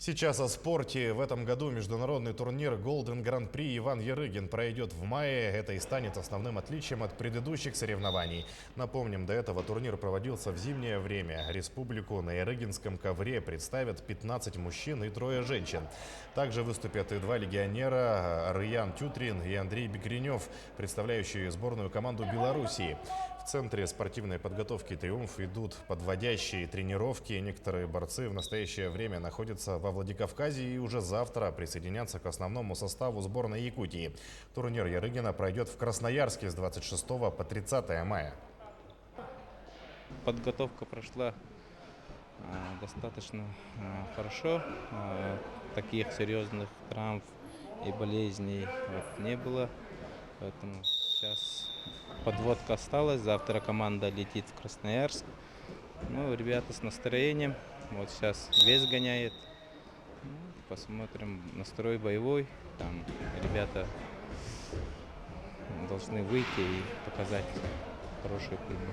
Сейчас о спорте. В этом году международный турнир Golden Grand Prix Иван Ярыгин пройдет в мае. Это и станет основным отличием от предыдущих соревнований. Напомним, до этого турнир проводился в зимнее время. Республику на ярыгинском ковре представят 15 мужчин и 3 женщин. Также выступят и 2 легионера Арыян Тютрин и Андрей Бекренев, представляющие сборную команду Белоруссии. В центре спортивной подготовки «Триумф» идут подводящие тренировки. Некоторые борцы в настоящее время находятся во Владикавказе и уже завтра присоединятся к основному составу сборной Якутии. Турнир Ярыгина пройдет в Красноярске с 26 по 30 мая. Подготовка прошла достаточно хорошо. Таких серьезных травм и болезней не было. Поэтому сейчас подводка осталась. Завтра команда летит в Красноярск. Ну, ребята с настроением. Вот сейчас вес гоняет. Посмотрим, настрой боевой. Там ребята должны выйти и показать хорошую игру.